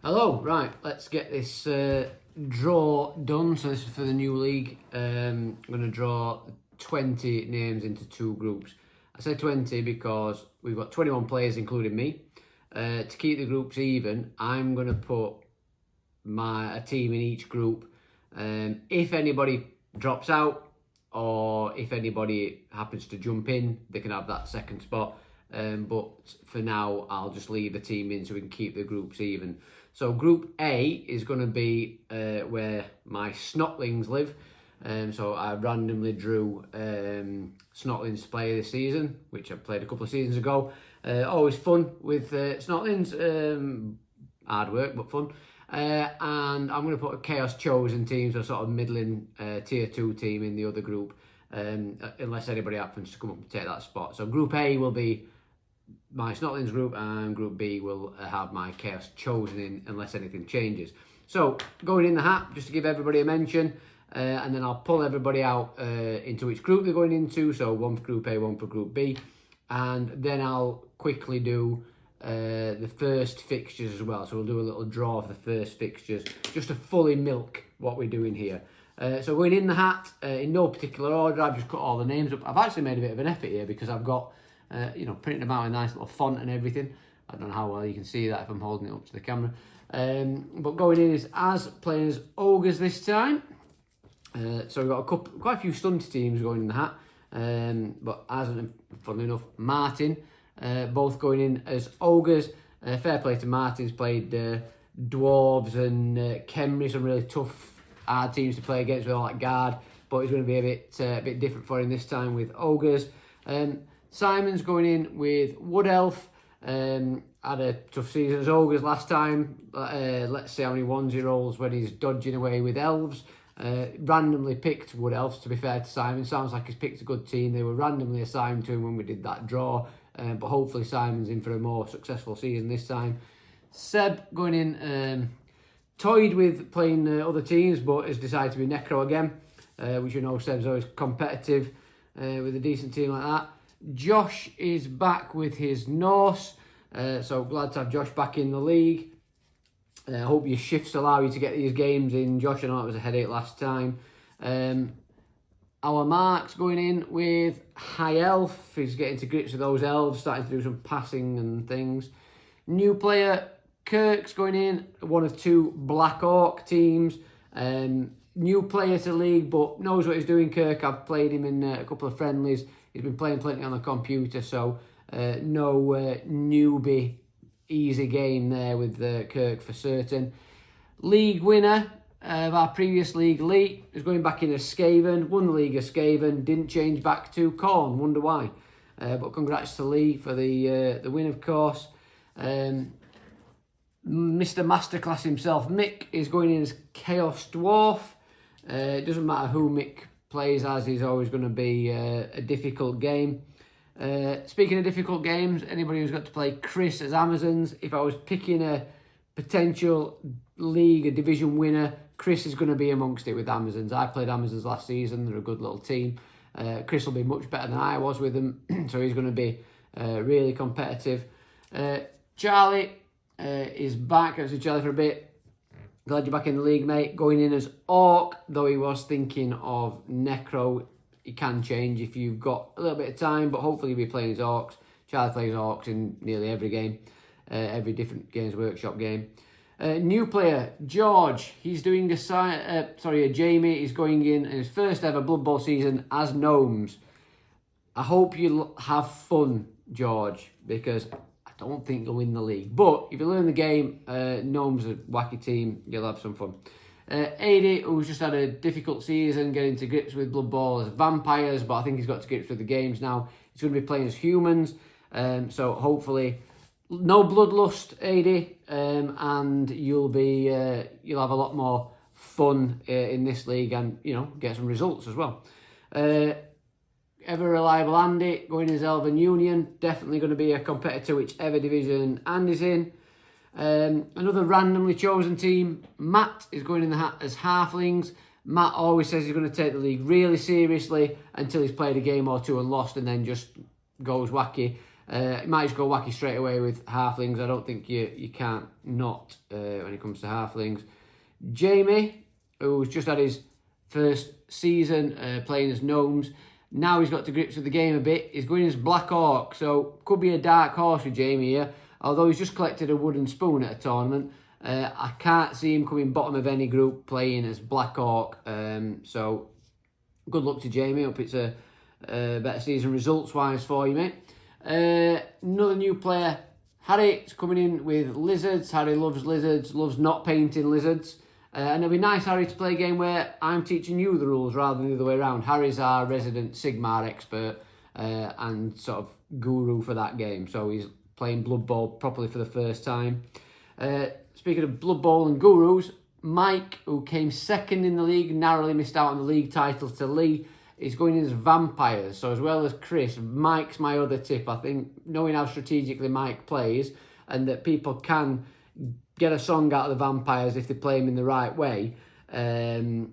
Hello, right, let's get this draw done. So this is for the new league. I'm going to draw 20 names into two groups. I say 20 because we've got 21 players including me. To keep the groups even, I'm going to put a team in each group. If anybody drops out or if anybody happens to jump in, they can have that second spot. But for now, I'll just leave a team in so we can keep the groups even. So Group A is going to be where my Snotlings live. So I randomly drew Snotlings player this season, which I played a couple of seasons ago. Always fun with Snotlings. Hard work, but fun. And I'm going to put a Chaos Chosen team, so sort of middling tier 2 team in the other group, unless anybody happens to come up and take that spot. So Group A will be my Snotlings group, and Group B will have my Chaos Chosen in unless anything changes. So going in the hat, just to give everybody a mention, and then I'll pull everybody out into which group they're going into. So one for Group A, one for Group B, and then I'll quickly do the first fixtures as well. So we'll do a little draw for the first fixtures, just to fully milk what we're doing here. So going in the hat, in no particular order, I've just cut all the names up. I've actually made a bit of an effort here because I've got printing them out in a nice little font and everything. I don't know how well you can see that if I'm holding it up to the camera. But going in is as playing as ogres this time. So we've got quite a few stunty teams going in the hat. But as, funnily enough, Martin, both going in as ogres. Fair play to Martin. He's played dwarves and Khemri, some really tough, hard teams to play against with all that guard. But it's going to be a bit different for him this time with ogres. Simon's going in with Wood Elf. Had a tough season as ogres last time. Let's see how many ones he rolls when he's dodging away with elves. Randomly picked Wood Elves, to be fair to Simon. Sounds like he's picked a good team. They were randomly assigned to him when we did that draw. But hopefully Simon's in for a more successful season this time. Seb going in, toyed with playing other teams, but has decided to be Necro again. Which you know Seb's always competitive with a decent team like that. Josh is back with his Norse, so glad to have Josh back in the league. I hope your shifts allow you to get these games in, Josh. I know it was a headache last time. Our Mark's going in with High Elf. He's getting to grips with those elves, starting to do some passing and things. New player, Kirk's going in, one of two Black Orc teams. New player to league, but knows what he's doing, Kirk. I've played him in a couple of friendlies. He's been playing plenty on the computer, so no newbie easy game there with Kirk for certain. League winner of our previous league, Lee, is going back in as Skaven. Won the league as Skaven, didn't change back to Khorne. Wonder why. But congrats to Lee for the win, of course. Mr. Masterclass himself, Mick, is going in as Chaos Dwarf. It doesn't matter who Mick plays as, he's always going to be a difficult game. Speaking of difficult games, anybody who's got to play Chris as Amazons, if I was picking a potential league, a division winner, Chris is going to be amongst it with Amazons. I played Amazons last season, they're a good little team. Chris will be much better than I was with them, so he's going to be really competitive. Charlie is back. I've seen Charlie for a bit. Glad you're back in the league, mate. Going in as Orc, though he was thinking of Necro. It can change if you've got a little bit of time, but hopefully you'll be playing as Orcs. Charlie plays Orcs in nearly every game, every different Games Workshop game. New player, George. He's doing a Jamie. He's going in his first ever Blood Bowl season as Gnomes. I hope you have fun, George, because I don't think you'll win the league. But if you learn the game, Gnomes are a wacky team. You'll have some fun. AD, who's just had a difficult season getting to grips with Blood Bowl as vampires, but I think he's got to grips with the games now. He's going to be playing as humans, so hopefully no bloodlust, AD, and you'll have a lot more fun in this league, and get some results as well. Ever reliable Andy going as Elven Union, definitely going to be a competitor whichever division Andy's in. Another randomly chosen team, Matt, is going in the hat as Halflings. Matt always says he's going to take the league really seriously until he's played a game or two and lost, and then just goes wacky. It might just go wacky straight away with halflings. I don't think you can't not when it comes to halflings. Jamie, who's just had his first season playing as gnomes. Now he's got to grips with the game a bit. He's going as Black Orc, so could be a dark horse with Jamie here. Although he's just collected a wooden spoon at a tournament, I can't see him coming bottom of any group playing as Black Orc. So good luck to Jamie. Hope it's a better season results-wise for you, mate. Another new player, Harry, is coming in with lizards. Harry loves lizards, loves not painting lizards. And it'll be nice, Harry, to play a game where I'm teaching you the rules rather than the other way around. Harry's our resident Sigmar expert and sort of guru for that game. So he's playing Blood Bowl properly for the first time. Speaking of Blood Bowl and gurus, Mike, who came second in the league, narrowly missed out on the league title to Lee, is going in as vampires. So as well as Chris, Mike's my other tip. I think knowing how strategically Mike plays and that people can get a song out of the vampires if they play him in the right way, then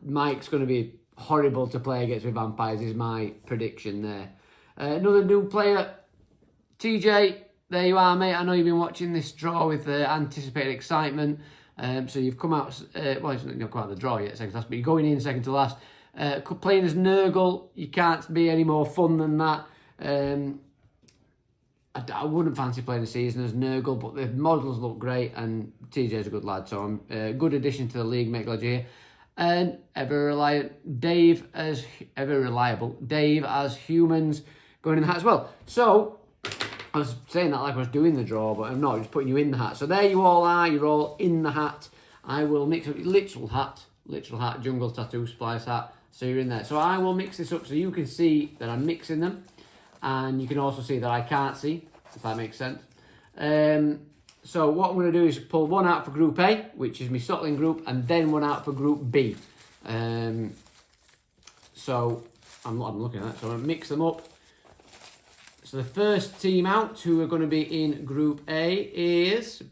Mike's going to be horrible to play against with vampires is my prediction there. Another new player, TJ, there you are, mate. I know you've been watching this draw with anticipated excitement. So you've come out, well, it's not quite the draw yet, second to last, but you're going in second to last. Playing as Nurgle, you can't be any more fun than that. I wouldn't fancy playing a season as Nurgle, but the models look great and TJ's a good lad, so I'm a good addition to the league, mate, glad you're here. And ever reliable Dave as humans going in the hat as well. So I was saying that like I was doing the draw, but I'm not, just putting you in the hat. So there you all are, you're all in the hat. I will mix up literal hat, jungle tattoo, splice hat, so you're in there. So I will mix this up so you can see that I'm mixing them. And you can also see that I can't see, if that makes sense. So what I'm going to do is pull one out for Group A, which is my Sotling group, and then one out for Group B. So I'm looking at that, so I'm going to mix them up. So the first team out, who are going to be in Group A, is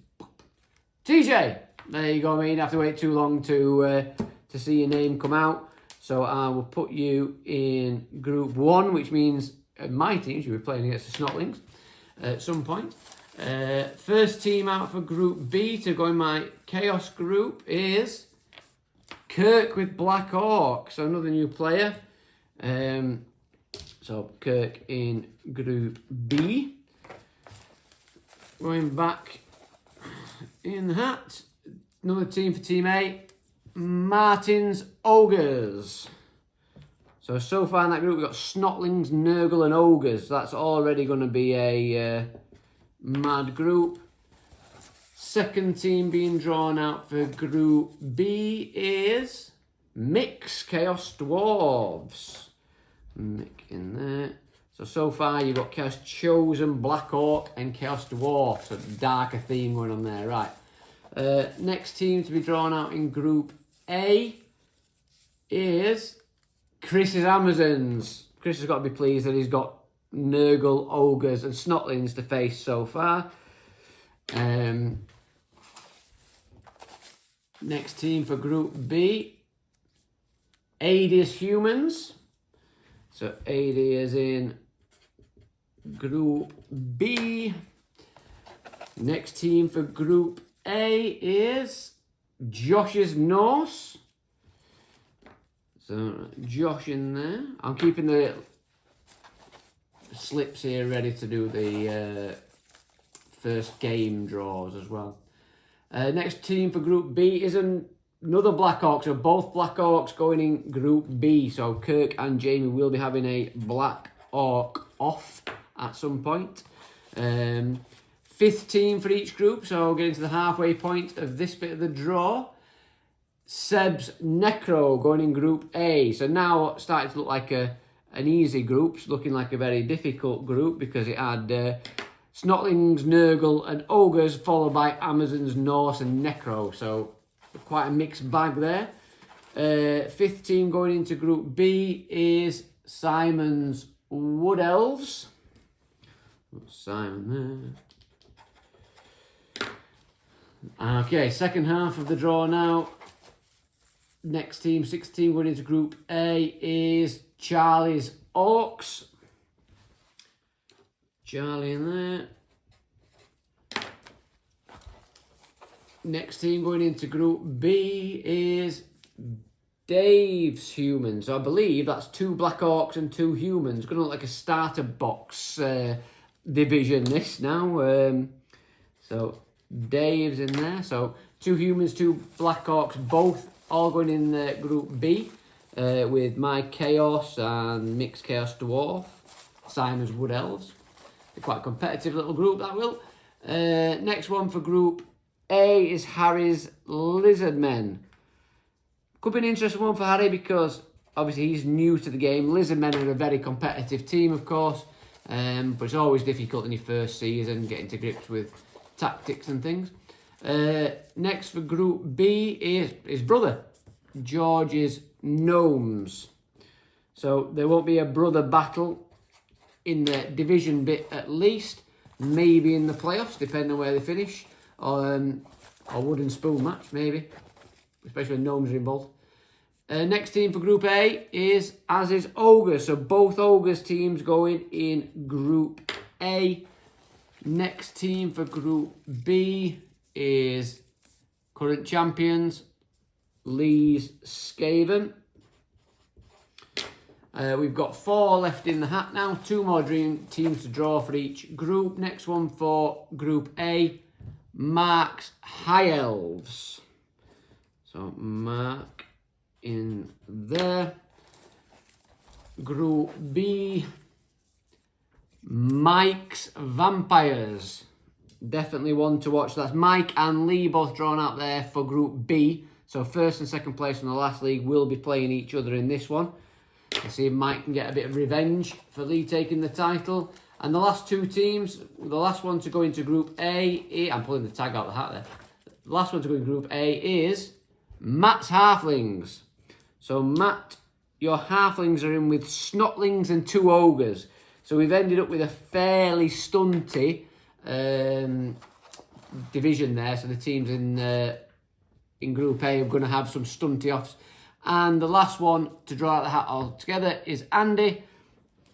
TJ. There you go, mate. You don't have to wait too long to see your name come out. So I will put you in Group 1, which means my team should be playing against the Snotlings at some point. First team out for Group B to go in my Chaos group is Kirk with Black Orc. So another new player. So Kirk in Group B. Going back in the hat. Another team for Team A. Martin's Ogres. So far in that group, we've got Snotlings, Nurgle and Ogres. That's already going to be a mad group. Second team being drawn out for Group B is Mix Chaos Dwarves. Mick in there. So far you've got Chaos Chosen, Black Orc and Chaos Dwarf. So darker theme going on there, right. Next team to be drawn out in Group A is Chris's Amazons. Chris has got to be pleased that he's got Nurgle, Ogres and Snotlings to face so far. Next team for Group B, Adi's Humans. So Adi is in Group B. Next team for Group A is Josh's Norse. So Josh in there. I'm keeping the slips here ready to do the first game draws as well. Next team for Group B is another Black Orc. So both Black Orcs going in Group B. So Kirk and Jamie will be having a Black Orc off at some point. Fifth team for each group. So getting to the halfway point of this bit of the draw. Seb's Necro going in Group A. So now starting to look like an easy group. It's looking like a very difficult group because it had Snotlings, Nurgle and Ogres followed by Amazons, Norse and Necro. So quite a mixed bag there. Fifth team going into Group B is Simon's Wood Elves. Simon there. Okay, second half of the draw now. Next team, sixth team going into Group A is Charlie's Orcs. Charlie in there. Next team going into Group B is Dave's Humans. So I believe that's 2 Black Orcs and 2 Humans. Going to look like a starter box division this now. So Dave's in there. So 2 Humans, 2 Black Orcs, both all going in Group B with my Chaos and Mixed Chaos Dwarf, Simon's Wood Elves. They're quite a competitive little group, that will. Next one for Group A is Harry's Lizard Men. Could be an interesting one for Harry because obviously he's new to the game. Lizard Men are a very competitive team, of course, but it's always difficult in your first season getting to grips with tactics and things. Next for Group B is his brother, George's Gnomes. So there won't be a brother battle in the division bit at least. Maybe in the playoffs, depending on where they finish. Or wooden spoon match, maybe. Especially when gnomes are involved. Next team for Group A is Ogres. So both Ogres teams going in Group A. Next team for Group B is current champions, Lee's Skaven. We've got 4 left in the hat now. 2 more dream teams to draw for each group. Next one for Group A, Mark's High Elves. So Mark in there. Group B, Mike's Vampires. Definitely one to watch. That's Mike and Lee both drawn out there for Group B. So first and second place in the last league will be playing each other in this one. Let's see if Mike can get a bit of revenge for Lee taking the title. And the last 2 teams, the last one to go into Group A, I'm pulling the tag out of the hat there. The last one to go into Group A is Matt's Halflings. So Matt, your Halflings are in with Snotlings and 2 Ogres. So we've ended up with a fairly stunty division there. So the teams in Group A are going to have some stunty offs. And the last one to draw out the hat altogether is Andy,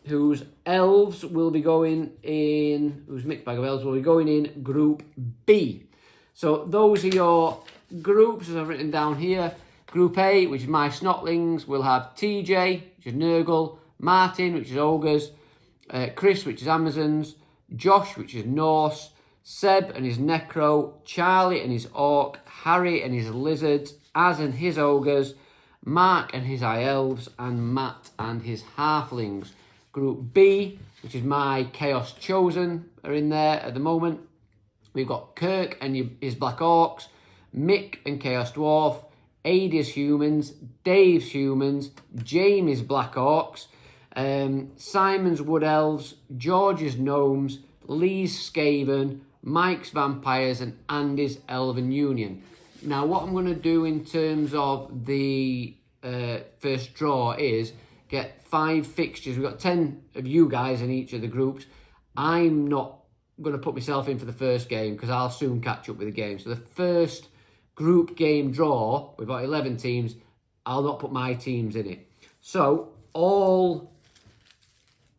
whose elves will be going in, whose mixed bag of elves will be going in Group B. So those are your groups, as I've written down here. Group A, which is my Snotlings, will have TJ, which is Nurgle, Martin, which is Ogres, Chris, which is Amazons, Josh, which is Norse, Seb and his Necro, Charlie and his Orc, Harry and his Lizards, Az and his Ogres, Mark and his High Elves, and Matt and his Halflings. Group B, which is my Chaos Chosen, are in there at the moment. We've got Kirk and his Black Orcs, Mick and Chaos Dwarf, Ada's Humans, Dave's Humans, Jamie's Black Orcs, Simon's Wood Elves, George's Gnomes, Lee's Skaven, Mike's Vampires, and Andy's Elven Union. Now, what I'm going to do in terms of the first draw is get 5 fixtures. We've got 10 of you guys in each of the groups. I'm not going to put myself in for the first game because I'll soon catch up with the game. So the first group game draw, we've got 11 teams. I'll not put my teams in it. So all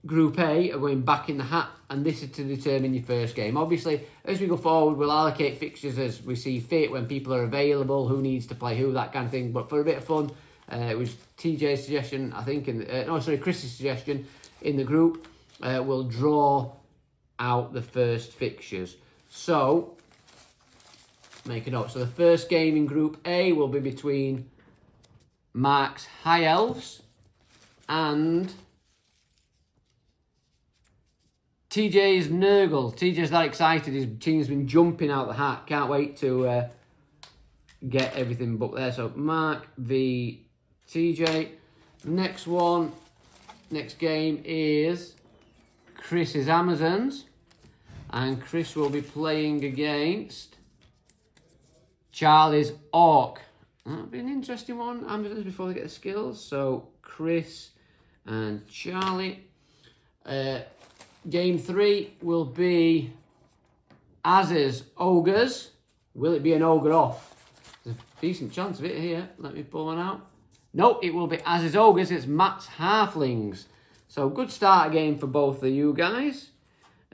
Group A are going back in the hat, and this is to determine your first game. Obviously, as we go forward, we'll allocate fixtures as we see fit, when people are available, who needs to play who, that kind of thing. But for a bit of fun, it was TJ's suggestion, I think, Chris's suggestion in the group. We'll draw out the first fixtures. So, make a note. So the first game in Group A will be between Mark's High Elves and TJ's Nurgle. TJ's that excited. His team's been jumping out the hat. Can't wait to get everything booked there. So Mark v TJ. Next game is Chris's Amazons. And Chris will be playing against Charlie's Orc. That'll be an interesting one. Amazons before they get the skills. So Chris and Charlie. Game 3 will be Az's Ogres. Will it be an Ogre off? There's a decent chance of it here. Let me pull one out. No, it will be Az's Ogres. It's Matt's Halflings. So good start game for both of you guys.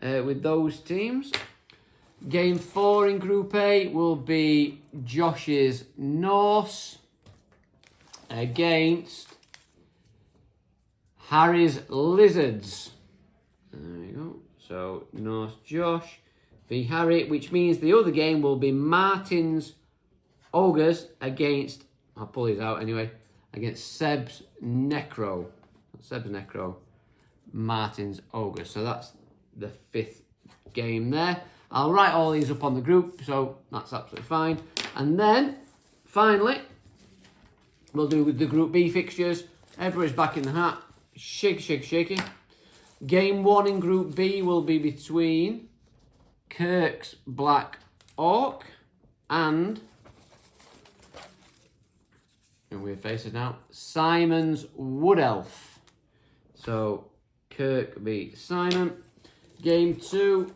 with those teams. Game 4 in Group A will be Josh's Norse against Harry's Lizards. There we go. So, Norse Josh v Harry, which means the other game will be Martin's Ogres against, I'll pull these out anyway, against Seb's Necro. Seb's Necro, Martin's Ogres. So that's the 5th game there. I'll write all these up on the group, so that's absolutely fine. And then, finally, we'll do the Group B fixtures. Everybody's back in the hat. Shake, shake, shaky. Game 1 in Group B will be between Kirk's Black Orc and weird faces now, Simon's Wood Elf. So, Kirk v Simon. Game 2,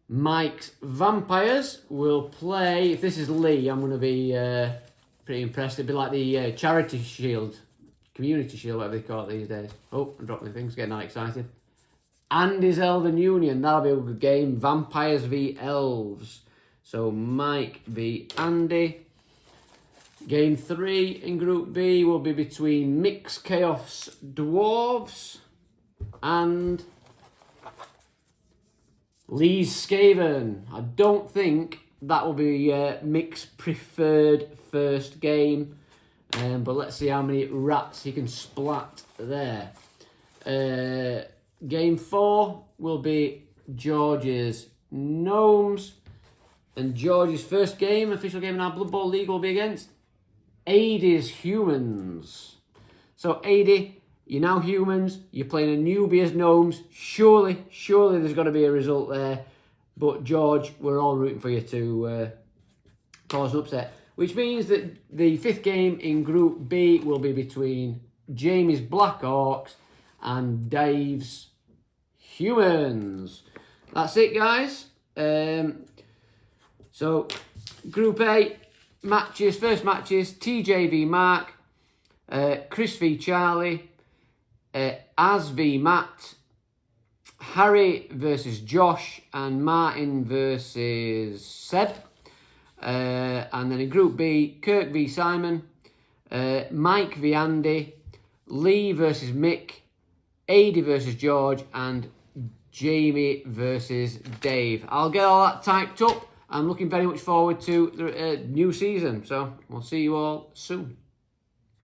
Mike's Vampires will play, if this is Lee, I'm going to be pretty impressed. It'd be like the Charity Shield, Community Shield, whatever they call it these days. Oh, I'm dropping things, getting all excited. Andy's Elven Union, that'll be a good game. Vampires v Elves. So Mike v Andy. Game 3 in Group B will be between Mix Chaos Dwarves and Lee's Skaven. I don't think that will be Mick's preferred first game. But let's see how many rats he can splat there. Game 4 will be George's Gnomes. And George's first game, official game in our Blood Bowl League, will be against Aidy's Humans. So Aidy, you're now humans. You're playing a newbie as gnomes. Surely there's got to be a result there. But George, we're all rooting for you to cause an upset. Which means that the 5th game in Group B will be between Jamie's Black Orcs and Dave's Humans. That's it, guys. So, Group A matches, first matches, TJ v Mark, Chris v Charlie, Az v Matt, Harry versus Josh, and Martin versus Seb. And then in Group B, Kirk v Simon, Mike v Andy, Lee versus Mick, Aidy versus George, and Jamie versus Dave. I'll get all that typed up. I'm looking very much forward to the new season. So we'll see you all soon.